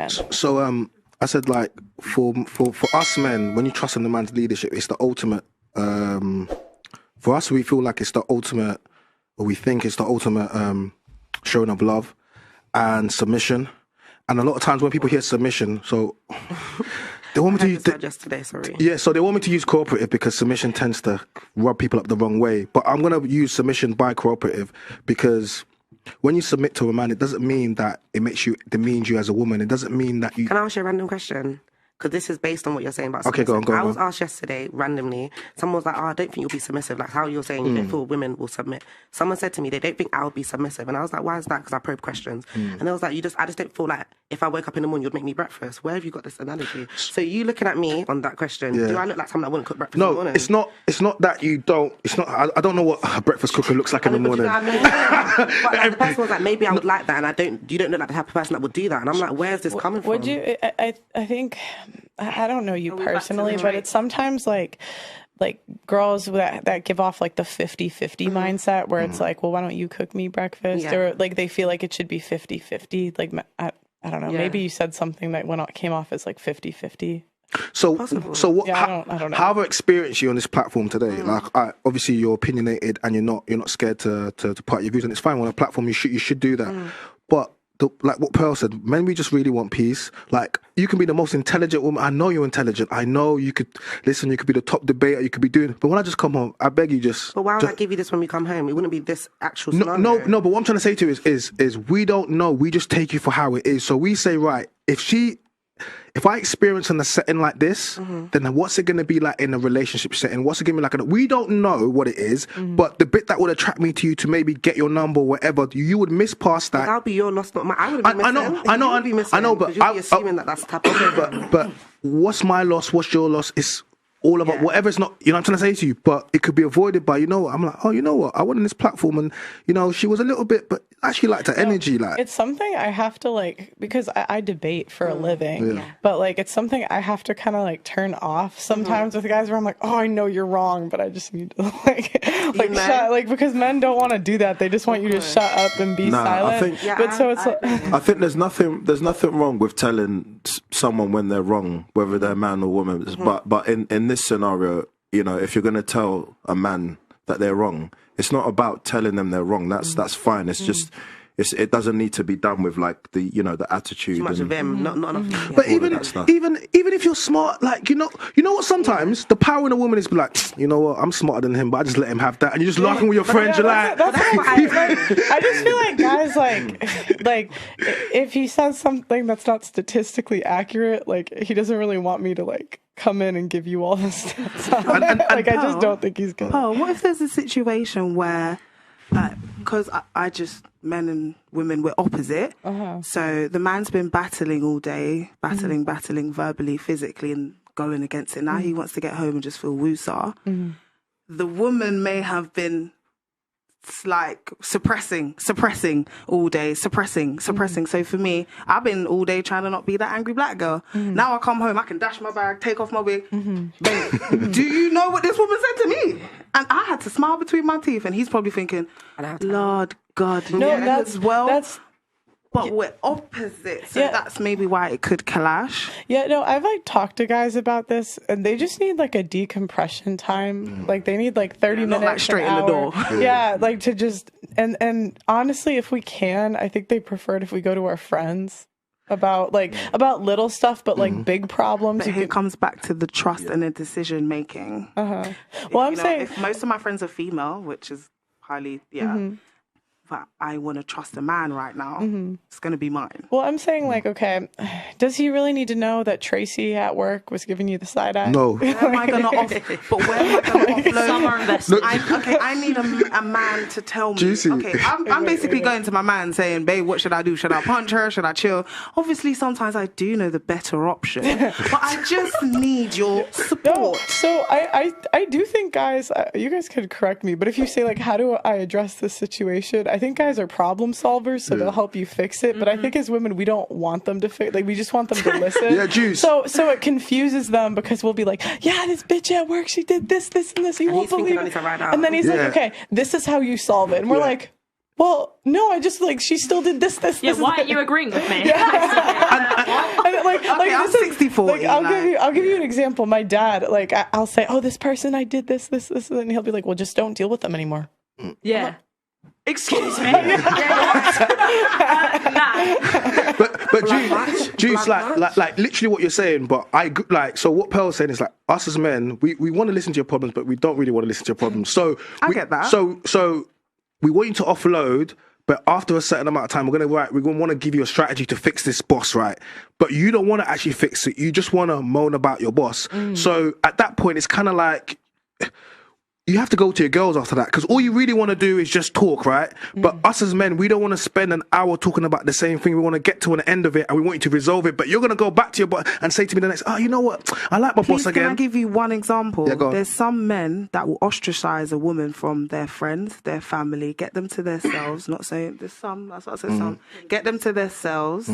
can. So I said, like, for us men, when you trust in the man's leadership, it's the ultimate. For us, we feel like it's the ultimate, or we think it's the ultimate showing of love and submission. And a lot of times when people hear submission, so they want me to use yesterday, sorry. Yeah, so they want me to use cooperative because submission tends to rub people up the wrong way. But I'm gonna use submission by cooperative because when you submit to a man, it doesn't mean that it demeans you as a woman. It doesn't mean that you. Can I ask you a random question? Because this is based on what you're saying about submissive. Okay, go on. I was asked yesterday, randomly, someone was like, I don't think you'll be submissive. Like how you're saying you don't feel women will submit. Someone said to me, they don't think I'll be submissive. And I was like, why is that? Because I probe questions. And they was like, I just don't feel like if I woke up in the morning, you'd make me breakfast. Where have you got this analogy? So you looking at me on that question, do I look like someone that wouldn't cook breakfast in the morning? It's not that you don't, I don't know what a breakfast cooker looks like in the morning. But like, the person was like, maybe I would like that, and you don't look like the type of person that would do that. And I'm like, where's this coming from? Would you, I think, I don't know you personally, but it's sometimes like girls that give off like the 50-50 mindset where it's like, well, why don't you cook me breakfast? Or like they feel like it should be 50-50. Like, I don't know. Yeah. Maybe you said something that came off as like 50-50. So what? Yeah, I don't know. How have I experienced you on this platform today? Like, obviously you're opinionated and you're not scared to part your views, and it's fine on a platform. You should do that, but. Like what Pearl said, men, we just really want peace. Like, you can be the most intelligent woman. I know you're intelligent. I know you could listen. You could be the top debater. You could be doing. But when I just come home, I beg you just. But why would I give you this when we come home? It wouldn't be this actual scenario. No. But what I'm trying to say to you is we don't know. We just take you for how it is. So we say, right, if I experience in a setting like this, then what's it going to be like in a relationship setting? What's it going to be like? We don't know what it is, but the bit that would attract me to you to maybe get your number or whatever, you would miss past that. That'll be your loss, not mine. I would be missing. I know, but you'll be assuming that's the type of but what's my loss? What's your loss? It's all about whatever's not, you know what I'm trying to say to you, but it could be avoided by, I'm like, oh, you know what? I went on this platform and, she was a little bit, but I actually liked her energy. Like, it's something I have to because I debate for a living, but it's something I have to kind of turn off sometimes with guys where I'm like, oh, I know you're wrong, but I just need to shut, because men don't want to do that. They just want you to shut up and be silent. I think there's nothing wrong with telling someone when they're wrong, whether they're man or woman. But in this scenario, if you're going to tell a man that they're wrong, it's not about telling them they're wrong. That's fine. It's just it doesn't need to be done with the attitude. Too much of them, not enough. But even if you're smart, you know what? Sometimes the power in a woman is like, you know what? I'm smarter than him, but I just let him have that, and you're just laughing with your friends. You're like, I just feel like guys like if he says something that's not statistically accurate, he doesn't really want me to come in and give you all the stats. I just don't think he's good. Oh, what if there's a situation where, because men and women, we're opposite. So the man's been battling all day, battling verbally, physically, and going against it. Now he wants to get home and just feel woosah. The woman may have been suppressing all day, suppressing. So for me, I've been all day trying to not be that angry black girl. Now I come home, I can dash my bag, take off my wig. Babe, do you know what this woman said to me? And I had to smile between my teeth, and he's probably thinking, Lord God, but we're opposite, so that's maybe why it could clash. Yeah, no, I've talked to guys about this, and they just need a decompression time. They need 30 minutes, not straight in the door. Yeah, to just and honestly, if we can, I think they prefer it if we go to our friends about little stuff, but big problems. But it comes back to the trust and the decision making. Well, I'm saying if most of my friends are female, which is highly that I want to trust a man right now, it's going to be mine. Well, I'm saying okay, does he really need to know that Tracy at work was giving you the side eye? No. Where am I going to offload? Summer investment. I need a man to tell me. Juicy. Okay, I'm basically going to my man saying, babe, what should I do? Should I punch her? Should I chill? Obviously, sometimes I do know the better option, but I just need your support. No, so I do think guys, you guys could correct me, but if you say how do I address this situation? I think guys are problem solvers, so they'll help you fix it. But I think as women, we don't want them to fix. We just want them to listen. Yeah, juice. So it confuses them because we'll be like, yeah, this bitch at work, she did this, and this. You won't believe it. And then he's like, okay, this is how you solve it. And we're like, well, no, I just she still did this. Yeah, why aren't you agreeing with me? 40. I'll give you an example. My dad, like, I'll say, oh, this person, I did this, and he'll be like, well, just don't deal with them anymore. Yeah. Excuse me. But Juice, like literally what you're saying. But so what Pearl's saying is like us as men, we want to listen to your problems, but we don't really want to listen to your problems. So I get that. So we want you to offload. But after a certain amount of time, we're gonna want to give you a strategy to fix this boss, right? But you don't want to actually fix it. You just want to moan about your boss. So at that point, it's kind of like you have to go to your girls after that, because all you really want to do is just talk, right? But us as men, we don't want to spend an hour talking about the same thing. We want to get to an end of it, and we want you to resolve it. But you're going to go back to your boss and say to me the next, oh, you know what? I like my boss again. Can I give you one example? Yeah, go on. There's some men that will ostracize a woman from their friends, their family, get them to their cells. Not saying there's some, that's what I said, some. Get them to their cells.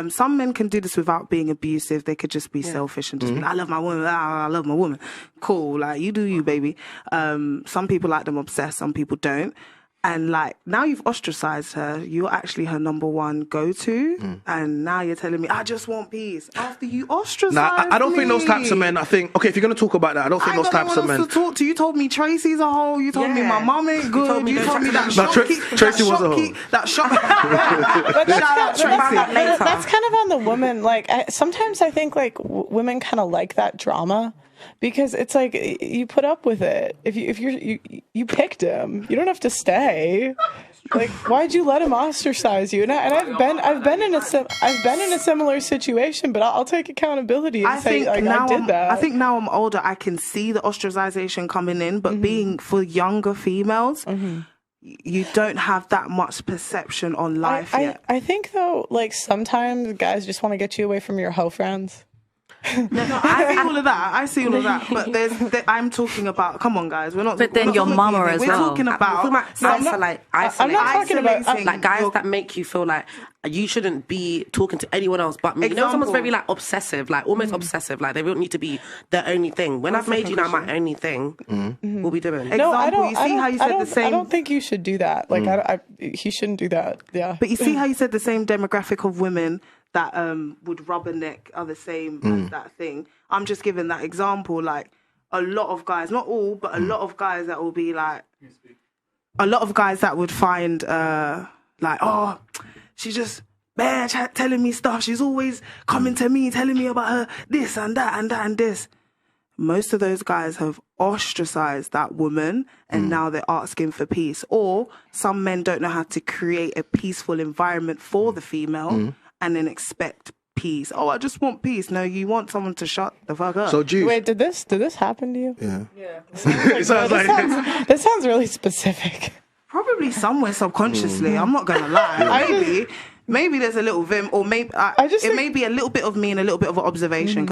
Some men can do this without being abusive. They could just be selfish and just be like, I love my woman. I love my woman. Cool. Like, you do you, baby. Some people like them obsessed. Some people don't. And like, now you've ostracized her. You're actually her number one go-to. And now you're telling me, I just want peace. After you ostracized me. I don't think those types of men, I think, okay, if you're going to talk about that, I don't think those types of men. To talk to. You told me Tracy's a hoe. You told me my mum ain't good. You told me that Tracy was a hoe. That shop. That's kind of on the woman. Like, sometimes I think like women kind of like that drama. Because it's like you put up with it. If you picked him, you don't have to stay. Like, why'd you let him ostracize you? And I've been in a similar situation, but I'll take accountability and say like, I did that. I think now I'm older, I can see the ostracization coming in, but being for younger females. You don't have that much perception on life yet. I think though, like sometimes guys just want to get you away from your hoe friends. No, I see all of that. I see all of that. But I'm talking about. Come on, guys. We're not. But then your mama as well. We're talking about. I'm not talking about like guys that make you feel like you shouldn't be talking to anyone else but me. You know, someone's very like obsessive, like almost obsessive. Like they don't need to be the only thing. When I've made you now my only thing, we'll be doing. No, I don't. You see how you said the same. I don't think you should do that. Like he shouldn't do that. Yeah. But you see how you said the same demographic of women that would rubberneck are the same as that thing. I'm just giving that example. Like a lot of guys, not all, but a lot of guys that will be like, a lot of guys that would find like, oh, she's just telling me stuff. She's always coming to me, telling me about her this and that and that and this. Most of those guys have ostracized that woman and now they're asking for peace. Or some men don't know how to create a peaceful environment for the female and then expect peace. Oh, I just want peace. No, you want someone to shut the fuck up. So, Juice. Wait, did this happen to you? Yeah. It sounds like this sounds really specific. Probably somewhere subconsciously. I'm not gonna lie. Maybe there's a little vim, or maybe it may be a little bit of me and a little bit of an observation.